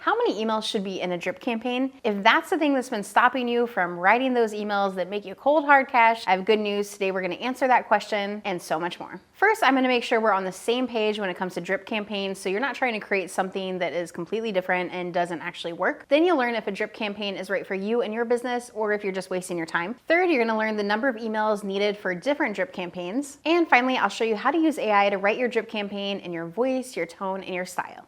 How many emails should be in a drip campaign? If that's the thing that's been stopping you from writing those emails that make you cold hard cash, I have good news. Today we're going to answer that question and so much more. First, I'm going to make sure we're on the same page when it comes to drip campaigns, so you're not trying to create something that is completely different and doesn't actually work. Then you'll learn if a drip campaign is right for you and your business, or if you're just wasting your time. Third, you're going to learn the number of emails needed for different drip campaigns. And finally, I'll show you how to use AI to write your drip campaign in your voice, your tone, and your style.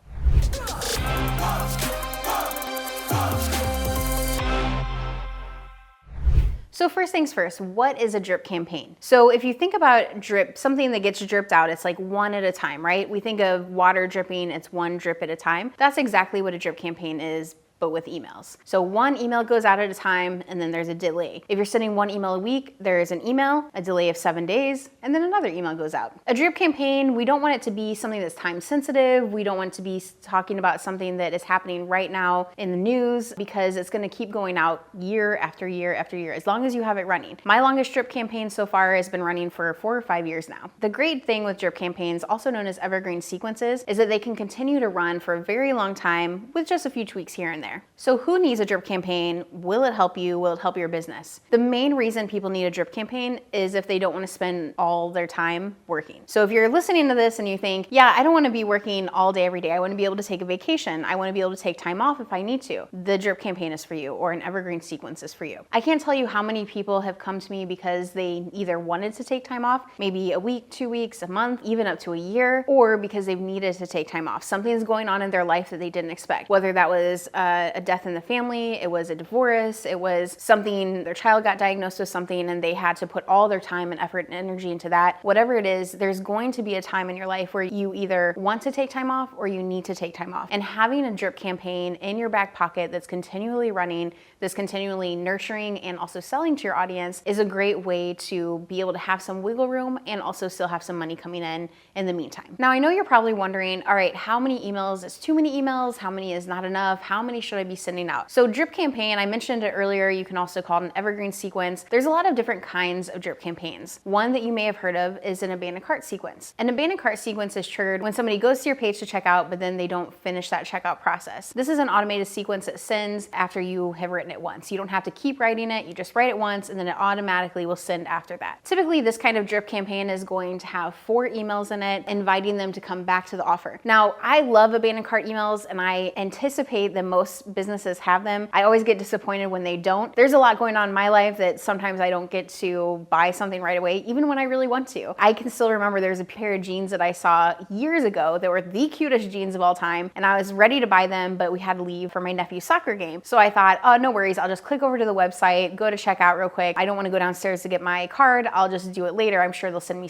So first things first, what is a drip campaign? So if you think about drip, something that gets dripped out, it's like one at a time, right? We think of water dripping, it's one drip at a time. That's exactly what a drip campaign is, but with emails. So one email goes out at a time, and then there's a delay. If you're sending one email a week, there is an email, a delay of 7 days, and then another email goes out. A drip campaign, we don't want it to be something that's time sensitive. We don't want to be talking about something that is happening right now in the news, because it's gonna keep going out year after year after year, as long as you have it running. My longest drip campaign so far has been running for 4 or 5 years now. The great thing with drip campaigns, also known as evergreen sequences, is that they can continue to run for a very long time with just a few tweaks here and there. So who needs a drip campaign? Will it help you? Will it help your business? The main reason people need a drip campaign is if they don't want to spend all their time working. So if you're listening to this and you think, yeah, I don't want to be working all day every day. I want to be able to take a vacation. I want to be able to take time off if I need to. The drip campaign is for you, or an evergreen sequence is for you. I can't tell you how many people have come to me because they either wanted to take time off, maybe a week, 2 weeks, a month, even up to a year, or because they've needed to take time off. Something's going on in their life that they didn't expect, whether that was a death in the family, it was a divorce, it was something, their child got diagnosed with something and they had to put all their time and effort and energy into that. Whatever it is, there's going to be a time in your life where you either want to take time off or you need to take time off. And having a drip campaign in your back pocket that's continually running, that's continually nurturing and also selling to your audience is a great way to be able to have some wiggle room and also still have some money coming in the meantime. Now, I know you're probably wondering, all right, how many emails is too many emails? How many is not enough? How many should I be sending out? So drip campaign, I mentioned it earlier, you can also call it an evergreen sequence. There's a lot of different kinds of drip campaigns. One that you may have heard of is an abandoned cart sequence. An abandoned cart sequence is triggered when somebody goes to your page to check out, but then they don't finish that checkout process. This is an automated sequence that sends after you have written it once. You don't have to keep writing it, you just write it once and then it automatically will send after that. Typically, this kind of drip campaign is going to have 4 emails in it, inviting them to come back to the offer. Now, I love abandoned cart emails and I anticipate that most businesses have them. I always get disappointed when they don't. There's a lot going on in my life that sometimes I don't get to buy something right away, even when I really want to. I can still remember there's a pair of jeans that I saw years ago that were the cutest jeans of all time, and I was ready to buy them, but we had to leave for my nephew's soccer game. So I thought, oh, no worries, I'll just click over to the website, go to checkout real quick. I don't want to go downstairs to get my card. I'll just do it later. I'm sure they'll send me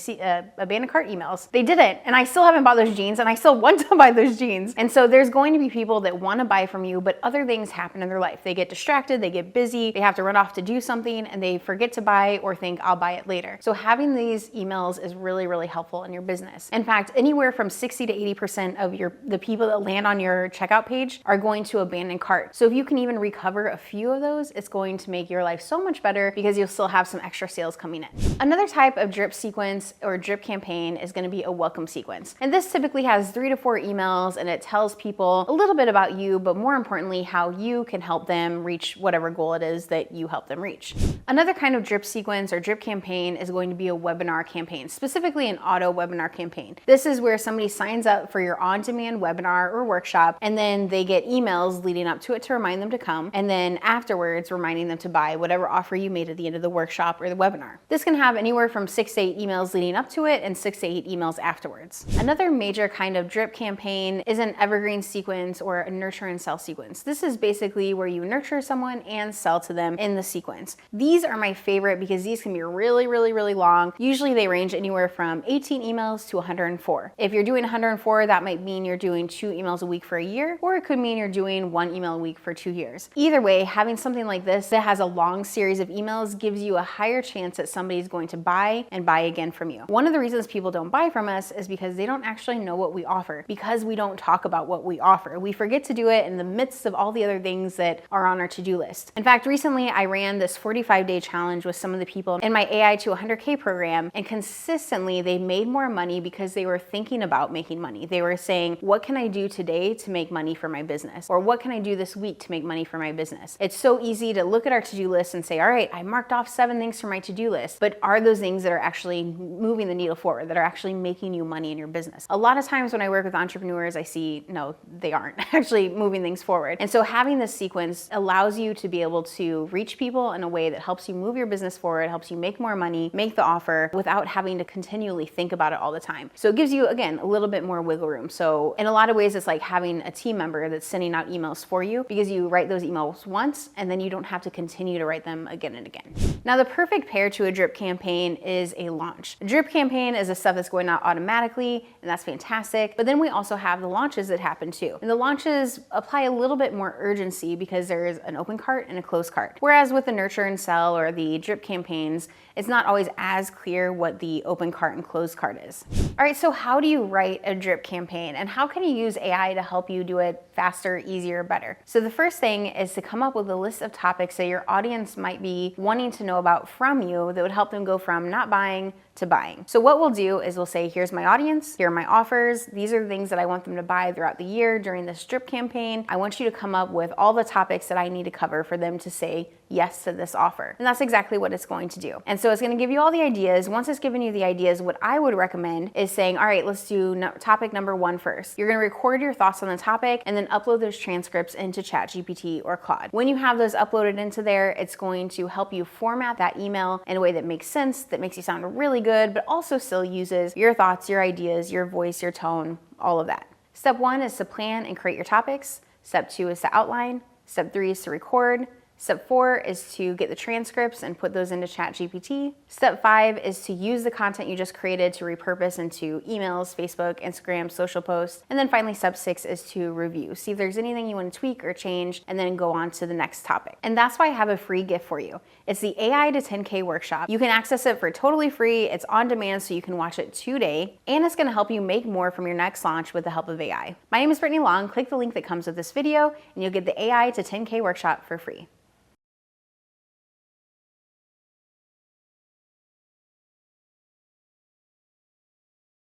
abandoned cart emails. They didn't, and I still haven't bought those jeans, and I still want to buy those jeans. And so there's going to be people that want to buy from you, but other things happen in their life. They get distracted, they get busy, they have to run off to do something, and they forget to buy or think I'll buy it later. So having these emails is really, really helpful in your business. In fact, anywhere from 60 to 80% of the people that land on your checkout page are going to abandon cart. So if you can even recover a few of those, it's going to make your life so much better because you'll still have some extra sales coming in. Another type of drip sequence or drip campaign is going to be a welcome sequence. And this typically has 3 to 4 emails and it tells people a little bit about you, but more importantly, how you can help them reach whatever goal it is that you help them reach. Another kind of drip sequence or drip campaign is going to be a webinar campaign, specifically an auto webinar campaign. This is where somebody signs up for your on-demand webinar or workshop, and then they get emails leading up to it to remind them to come, and then afterwards reminding them to buy whatever offer you made at the end of the workshop or the webinar. This can have anywhere from 6 to 8 emails leading up to it and 6 to 8 emails afterwards. Another major kind of drip campaign is an evergreen sequence or a nurture and sell sequence. This is basically where you nurture someone and sell to them in the sequence. These are my favorite because these can be really, really, really long. Usually they range anywhere from 18 emails to 104. If you're doing 104, that might mean you're doing 2 emails a week for a year, or it could mean you're doing 1 email a week for 2 years. Either way, having something like this that has a long series of emails gives you a higher chance that somebody's going to buy and buy again from you. One of the reasons people don't buy from us is because they don't actually know what we offer, because we don't talk about what we offer. We forget to do it in the midst lists of all the other things that are on our to-do list. In fact, recently I ran this 45-day challenge with some of the people in my AI to 100K program, and consistently they made more money because they were thinking about making money. They were saying, what can I do today to make money for my business? Or what can I do this week to make money for my business? It's so easy to look at our to-do list and say, all right, I marked off 7 things for my to-do list, but are those things that are actually moving the needle forward, that are actually making you money in your business? A lot of times when I work with entrepreneurs, I see, no, they aren't actually moving things forward. And so having this sequence allows you to be able to reach people in a way that helps you move your business forward, helps you make more money, make the offer without having to continually think about it all the time. So it gives you, again, a little bit more wiggle room. So in a lot of ways, it's like having a team member that's sending out emails for you, because you write those emails once and then you don't have to continue to write them again and again. Now, the perfect pair to a drip campaign is a launch. A drip campaign is the stuff that's going out automatically, and that's fantastic. But then we also have the launches that happen too. And the launches apply a little bit more urgency because there's an open cart and a closed cart. Whereas with the nurture and sell or the drip campaigns, it's not always as clear what the open cart and closed cart is. All right, so how do you write a drip campaign, and how can you use AI to help you do it faster, easier, better? So the first thing is to come up with a list of topics that your audience might be wanting to know about from you that would help them go from not buying to buying. So what we'll do is we'll say, here's my audience, here are my offers, these are the things that I want them to buy throughout the year during this drip campaign. I want you to come up with all the topics that I need to cover for them to say yes to this offer. And that's exactly what it's going to do. And so it's going to give you all the ideas. Once it's given you the ideas, what I would recommend is saying, all right, let's do topic number 1 first. You're going to record your thoughts on the topic and then upload those transcripts into ChatGPT or Claude. When you have those uploaded into there, it's going to help you format that email in a way that makes sense, that makes you sound really good, but also still uses your thoughts, your ideas, your voice, your tone, all of that. Step 1 is to plan and create your topics. Step 2 is to outline. Step 3 is to record. Step 4 is to get the transcripts and put those into ChatGPT. Step 5 is to use the content you just created to repurpose into emails, Facebook, Instagram, social posts. And then finally, step 6 is to review. See if there's anything you want to tweak or change, and then go on to the next topic. And that's why I have a free gift for you. It's the AI to 10K workshop. You can access it for totally free. It's on demand, so you can watch it today. And it's going to help you make more from your next launch with the help of AI. My name is Brittany Long. Click the link that comes with this video, and you'll get the AI to 10K workshop for free.